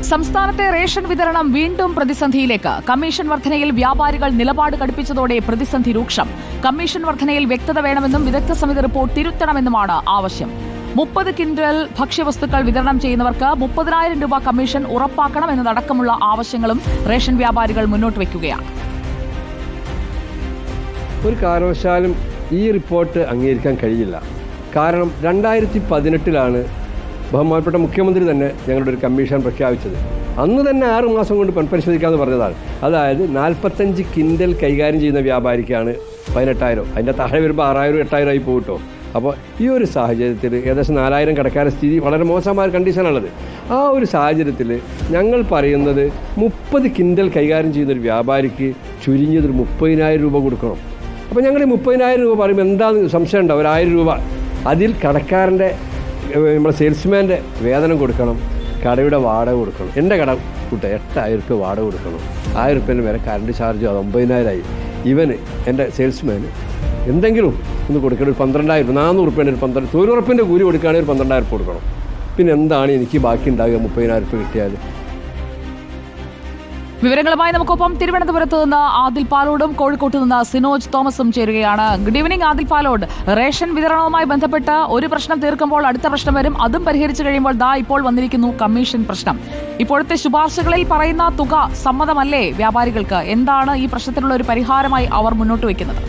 സംസ്ഥാനത്തെ റേഷൻ വിതരണം വീണ്ടും പ്രതിസന്ധിയിലേക്ക്. കമ്മീഷൻ വർധനയിൽ വ്യാപാരികൾ നിലപാട് കടുപ്പിച്ചതോടെ പ്രതിസന്ധി രൂക്ഷം. കമ്മീഷൻ വർധനയിൽ വ്യക്തത വേണമെന്നും വിദഗ്ധ സമിതി റിപ്പോർട്ട് തിരുത്തണമെന്നുമാണ് ആവശ്യം. 30 ക്വിന്റൽ ഭക്ഷ്യവസ്തുക്കൾ വിതരണം ചെയ്യുന്നവർക്ക് 30,000 രൂപ കമ്മീഷൻ ഉറപ്പാക്കണം എന്നതടക്കമുള്ള ആവശ്യങ്ങളും റേഷൻ വ്യാപാരികൾ മുന്നോട്ട് വയ്ക്കുകയാണ്. ഒരു കാരണവശാലും ഈ റിപ്പോർട്ട് അംഗീകരിക്കാൻ കഴിയില്ല. കാരണം 2018 ബഹുമാനപ്പെട്ട മുഖ്യമന്ത്രി തന്നെ ഞങ്ങളുടെ ഒരു കമ്മീഷൻ പ്രഖ്യാപിച്ചത്. അന്ന് തന്നെ 6 മാസം കൊണ്ട് പുനഃപരിശോധിക്കാമെന്ന് പറഞ്ഞതാണ്. അതായത് 45 ക്വിന്റൽ കൈകാര്യം ചെയ്യുന്ന വ്യാപാരിക്കാണ് 18,000. അതിൻ്റെ താഴെ വരുമ്പോൾ 6,000 8,000 ആയി പോകട്ടോ. അപ്പോൾ ഈ ഒരു സാഹചര്യത്തിൽ ഏകദേശം 4,000 കടക്കാരുടെ സ്ഥിതി വളരെ മോശമായ കണ്ടീഷനാണുള്ളത്. ആ ഒരു സാഹചര്യത്തിൽ ഞങ്ങൾ പറയുന്നത് 30 ക്വിന്റൽ കൈകാര്യം ചെയ്യുന്നൊരു വ്യാപാരിക്ക് ചുരുങ്ങിയതൊരു 30,000 രൂപ കൊടുക്കണം. അപ്പോൾ ഞങ്ങൾ ഈ 30,000 രൂപ പറയുമ്പോൾ എന്താണെന്ന് സംശയം ഉണ്ടാവും. 1,000 രൂപ അതിൽ കടക്കാരൻ്റെ നമ്മുടെ സെയിൽസ്മാൻ്റെ വേതനം കൊടുക്കണം, കടയുടെ വാടക കൊടുക്കണം. എൻ്റെ കട കൂട്ട 8,000 രൂപ വാടക കൊടുക്കണം, 1,000 രൂപേൻ്റെ വരെ കറണ്ട് ചാർജ് അത് 9,000 ആയി. ഇവന് എൻ്റെ സെയിൽസ്മാന് എന്തെങ്കിലും ഒന്ന് കൊടുക്കണം. ഒരു 12,000 400 രൂപേൻ്റെ ഒരു 12 കൂലി കൊടുക്കുകയാണെങ്കിൽ ഒരു 12,000 കൊടുക്കണം. പിന്നെ എന്താണ് എനിക്ക് ബാക്കി ഉണ്ടാകുക 30,000 രൂപ കിട്ടിയാൽ? വിവരങ്ങളുമായി നമുക്കൊപ്പം തിരുവനന്തപുരത്ത് നിന്ന് ആദിൽ പാലോടും കോഴിക്കോട്ട് നിന്ന് സിനോജ് തോമസും ചേരുകയാണ്. Good evening Adil Palode. Ration വിതരണവുമായി ബന്ധപ്പെട്ട് ഒരു പ്രശ്നം തീർക്കുമ്പോൾ അടുത്ത പ്രശ്നം വരും. അതും പരിഹരിച്ചു കഴിയുമ്പോൾ ഇപ്പോൾ വന്നിരിക്കുന്നു കമ്മീഷൻ പ്രശ്നം. ഇപ്പോഴത്തെ ശുപാർശകളിൽ പറയുന്ന തുക സമ്മതമല്ലേ വ്യാപാരികൾക്ക്? എന്താണ് ഈ പ്രശ്നത്തിനുള്ള ഒരു പരിഹാരമായി അവർ മുന്നോട്ട് വയ്ക്കുന്നത്?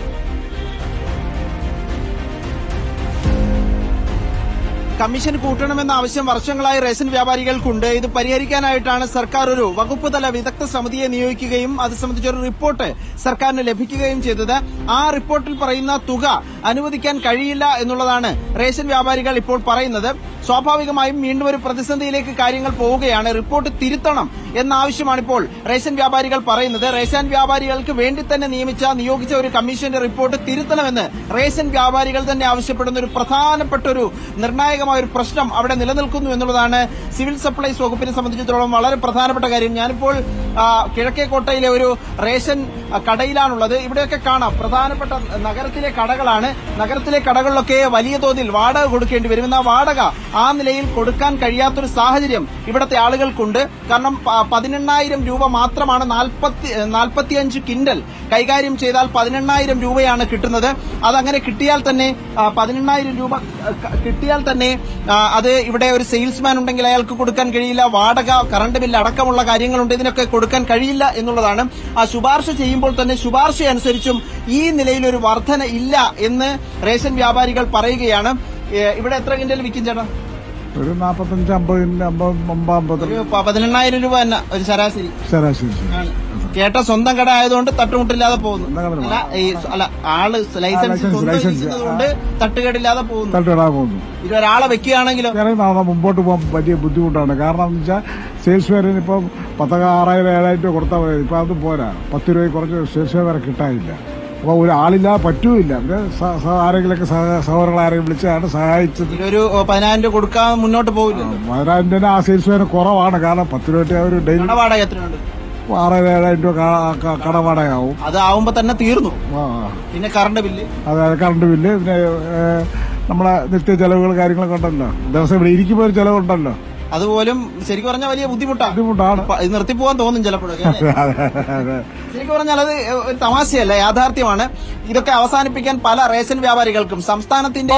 കമ്മീഷൻ കൂട്ടണമെന്ന ആവശ്യം വർഷങ്ങളായി റേഷൻ വ്യാപാരികൾക്കുണ്ട്. ഇത് പരിഹരിക്കാനായിട്ടാണ് സർക്കാർ ഒരു വകുപ്പ് തല വിദഗ്ധ സമിതിയെ നിയോഗിക്കുകയും അത് സംബന്ധിച്ചൊരു റിപ്പോർട്ട് സർക്കാരിന് ലഭിക്കുകയും ചെയ്തത്. ആ റിപ്പോർട്ടിൽ പറയുന്ന തുക അനുവദിക്കാൻ കഴിയില്ല എന്നുള്ളതാണ് റേഷൻ വ്യാപാരികൾ ഇപ്പോൾ പറയുന്നത്. സ്വാഭാവികമായും വീണ്ടും ഒരു പ്രതിസന്ധിയിലേക്ക് കാര്യങ്ങൾ പോവുകയാണ്. റിപ്പോർട്ട് തിരുത്തണം എന്ന ആവശ്യമാണിപ്പോൾ റേഷൻ വ്യാപാരികൾ പറയുന്നത്. റേഷൻ വ്യാപാരികൾക്ക് വേണ്ടി തന്നെ നിയോഗിച്ച ഒരു കമ്മീഷന്റെ റിപ്പോർട്ട് തിരുത്തണമെന്ന് റേഷൻ വ്യാപാരികൾ തന്നെ ആവശ്യപ്പെടുന്ന ഒരു പ്രധാനപ്പെട്ട ഒരു നിർണായകമായ ഒരു പ്രശ്നം അവിടെ നിലനിൽക്കുന്നു എന്നുള്ളതാണ് സിവിൽ സപ്ലൈസ് വകുപ്പിനെ സംബന്ധിച്ചിടത്തോളം വളരെ പ്രധാനപ്പെട്ട കാര്യം. ഞാനിപ്പോൾ കിഴക്കേക്കോട്ടയിലെ ഒരു റേഷൻ കടയിലാണുള്ളത്. ഇവിടെയൊക്കെ കാണാം പ്രധാനപ്പെട്ട നഗരത്തിലെ കടകളാണ്. നഗരത്തിലെ കടകളിലൊക്കെ വലിയ തോതിൽ വാടക കൊടുക്കേണ്ടി വരും. എന്നാൽ വാടക ആ നിലയിൽ കൊടുക്കാൻ കഴിയാത്തൊരു സാഹചര്യം ഇവിടുത്തെ ആളുകൾക്കുണ്ട്. കാരണം 18,000 രൂപ മാത്രമാണ് 45 ക്വിന്റൽ കൈകാര്യം ചെയ്താൽ 18,000 രൂപയാണ് കിട്ടുന്നത്. അതങ്ങനെ കിട്ടിയാൽ തന്നെ 18,000 രൂപ കിട്ടിയാൽ തന്നെ അത് ഇവിടെ ഒരു സെയിൽസ്മാൻ ഉണ്ടെങ്കിൽ അയാൾക്ക് കൊടുക്കാൻ കഴിയില്ല. വാടക, കറണ്ട് ബില്ല് അടക്കമുള്ള കാര്യങ്ങളുണ്ട്. ഇതിനൊക്കെ കൊടുക്കാൻ കഴിയില്ല എന്നുള്ളതാണ്. ആ ശുപാർശ ചെയ്യുമ്പോൾ തന്നെ ശുപാർശ അനുസരിച്ചും ഈ നിലയിലൊരു വർധന ഇല്ല എന്ന് റേഷൻ വ്യാപാരികൾ പറയുകയാണ്. ഇവിടെ എത്ര ക്വിന്റൽ വിൽക്കും ചേട്ടാ? ഒരു 45-50 18,000 രൂപ തന്നെ ഒരു ശരാശരി. ചേട്ട സ്വന്തം കട ആയതുകൊണ്ട് തട്ടുമുട്ടില്ലാതെ പോകുന്നു. ആള് ലൈസൻസ് കൊണ്ട് തട്ടുകേടില്ലാതെ പോകുന്നു. ഇതൊരാളെ വെക്കുകയാണെങ്കിലോ മുമ്പോട്ട് പോകാൻ വലിയ ബുദ്ധിമുട്ടാണ്. കാരണം എന്ന് വെച്ചാൽ സെയിൽസ്മാരിന് ഇപ്പം 6,000-7,000 രൂപ കൊടുത്താൽ മതി. ഇപ്പം അത് പോരാ. 10 രൂപ കുറച്ച് സെയിൽസ്മാൻ വരെ കിട്ടാനില്ല. അപ്പോൾ ഒരു ആളില്ലാതെ പറ്റൂല്ല. ആരെങ്കിലൊക്കെ സഹോദരങ്ങൾ ആരെങ്കിലും വിളിച്ചാണ് സഹായിച്ചത്. ഒരു 10,000 രൂപ കൊടുക്കാൻ മുന്നോട്ട് പോകില്ല. 10,000 രൂപ ആ സെയിൽസ്മാന് കുറവാണ്. കാരണം 10 രൂപ ഒരു ഡെയിലി വാടക എത്രയുണ്ട്? 6,000-7,000 രൂപ കടവാടകയാവും. അതാവുമ്പോ തന്നെ തീർന്നു. പിന്നെ കറണ്ട് ബില്ല്, അതായത് കറണ്ട് ബില്ല്, പിന്നെ നമ്മളെ നിത്യ ചെലവുകൾ കാര്യങ്ങളൊക്കെ ഉണ്ടല്ലോ. ദിവസം ഇവിടെ ഇരിക്കുമ്പോൾ ഒരു ചെലവുണ്ടല്ലോ. അതുപോലും ശരിക്കും പറഞ്ഞാൽ വലിയ ബുദ്ധിമുട്ടാണ്. ഇത് നിർത്തിപ്പോവാൻ തോന്നും ചിലപ്പോഴൊക്കെ. ശരിക്കും പറഞ്ഞാൽ അത് ഒരു തമാശയല്ല, യാഥാർത്ഥ്യമാണ്. ഇതൊക്കെ അവസാനിപ്പിക്കാൻ പല റേഷൻ വ്യാപാരികൾക്കും സംസ്ഥാനത്തിന്റെ